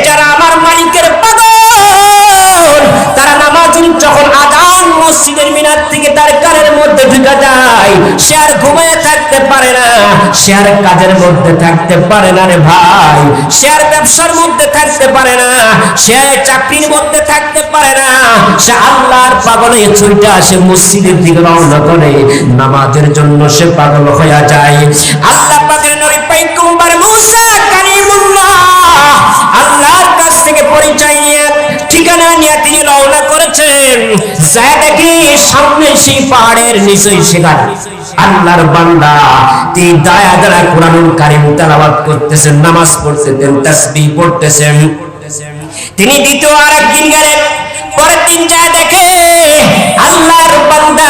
যারা আমার মালিকের পাগল, তারা নামাজের যখন আযান মসজিদের মিনার থেকে তার কানের মধ্যে ঢুকে যায়, সে আর ঘুমিয়ে থাকতে পারে না, সে আর কাজের মধ্যে থাকতে পারে না রে ভাই, সে আর ব্যবসার মধ্যে থাকতে পারে না, সে চাকরির মধ্যে থাকতে পারে না, সে আল্লাহর পাগলে ছুটে আসে মসজিদের দিকে রওনা করে, নামাজের জন্য সে পাগল হয়ে যায়। আল্লাহ পাকের নবী পয়গম্বর মুসা কালিমুল্লাহ আল্লাহর কাছ থেকে পরিচয় নিয়ে ঠিকানা নিয়ে তিনি রওনা করেছেন। যায় দেখি সামনে সেই পাহাড়ের নিচেই সেখানে আল্লাহর বান্দা তিনি দায়া দ্বারা কোরআনুল কারীম তেলাওয়াত করতেছেন, নামাজ পড়তেছেন, তাসবিহ পড়তেছেন। তিনি দ্বিতীয় আরেকদিন গেলেন, পরের দিন যায় দেখে আল্লাহর বান্দা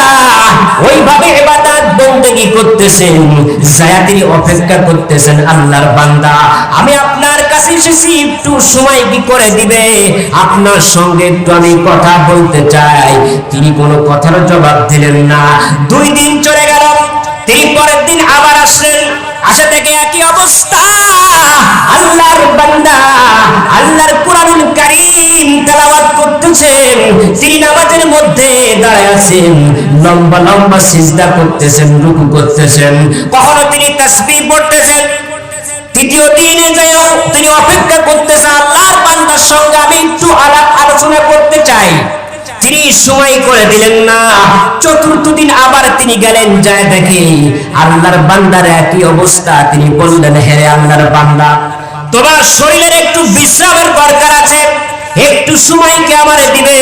ওইভাবে ইবাদত বন্দেগী করতেছেন। যায় তিনি অপেক্ষা করতেছেন, আল্লাহর বান্দা আমি আপনার কাছে এসেছি, একটু সময় কি করে দিবে, আপনার সঙ্গে একটু আমি কথা বলতে চাই। তিনি কোনো কথার জবাব দিলেন না। 2 দিন চলে গেল, তিনি পরের দিন আবার আসলেন। আসা থেকে একই অবস্থা, আল্লাহর বান্দা আল্লাহর কোরআনুল কারীম তেলাওয়াত করতেছেন, তিনি নামাজের মধ্যে দাঁড়ায় আছেন, লম্বা লম্বা সিজদা করতেছেন, রুকু করতেছেন, কখনো তিনি তাসবিহ পড়তেছেন। তৃতীয় দিনে যাও তিনি অপেক্ষা করতেছেন, আল্লাহর বান্দার সঙ্গে আমি একটু আলাপ আলোচনা করতে চাই। তিনি সময় করে দিলেন না। 4র্থ দিন আবার তিনি গেলেন, যায় দেখি আল্লাহর বান্দার একই অবস্থা। তিনি বললেন, হে আল্লাহর বান্দা, তোমার শরীরের একটু বিশ্রামের দরকার আছে, একটু সময় কি আমারে দিবে?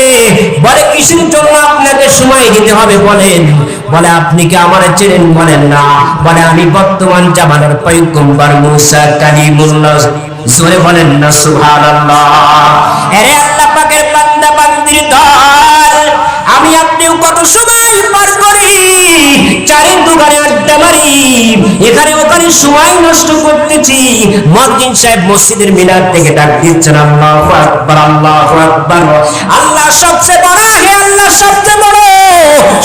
বলে, কিসের জন্য আপনাকে সময় দিতে হবে বলেন? বলে, আপনি কি আমারে চেনেন? বলেন না। বলে, আমি বর্তমান জামানার পয়গম্বর মুসা কালিমুল্লাহ। জোরে বলেন না সুবহানাল্লাহ। আরে আল্লাহ পাকের বান্দা বান্দির দল, আমি আপনিও কত সময় পার করি, চারের দোকানে আড্ডা মারি, এখানে ওখানে সময় নষ্ট করতেছি। মুয়াজ্জিন সাহেব মসজিদের মিনার থেকে ডাক দিচ্ছেন, আল্লাহু আকবার, আল্লাহু আকবার, আল্লাহ সবচেয়ে বড়, হে আল্লাহ সবচেয়ে বড়।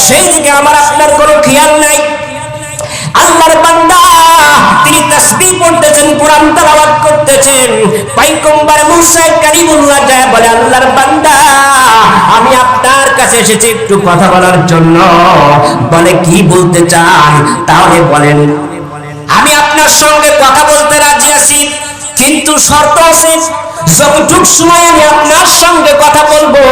সেই দিকে আমার আপনার কোনো খেয়াল নাই। আল্লাহর বান্দা তিনি তাসবিহ পড়তেছেন, কোরআন তেলাওয়াত করতেছেন। পয়গম্বর মুসা কালিমুল্লাহ যায় বলে, আল্লাহর বান্দা আমি আপনার কাছে এসেছি একটু কথা বলার জন্য। বলে, কি বলতে চান? তাহলে বলেন। আমি আপনার সঙ্গে কথা বলতে রাজি আছি, কিন্তু শর্ত আছে, যতটুকু সময় আমি আপনার সঙ্গে কথা বলবো,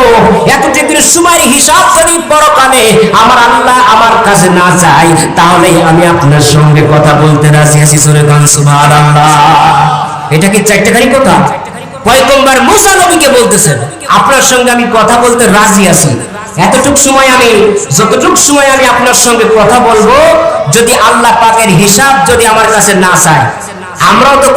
এতটুকু সময়ের হিসাব যদি পরকালে আমার আল্লাহ আমার কাছে না চাই, তাহলে আমি আপনার সঙ্গে কথা বলতে রাজি আছি। সূরা গান সুবহানাল্লাহ। এটা কি চারটাখানি কথা? পয়গম্বর মুসা নবীকে বলতেছেন, আপনার সঙ্গে আমি কথা বলতে রাজি আছি, এতটুকু সময় আমি, যতটুকু সময় আমি আপনার সঙ্গে কথা বলবো, যদি আল্লাহ পাকের হিসাব যদি আমার কাছে না চায়। আমরাও তো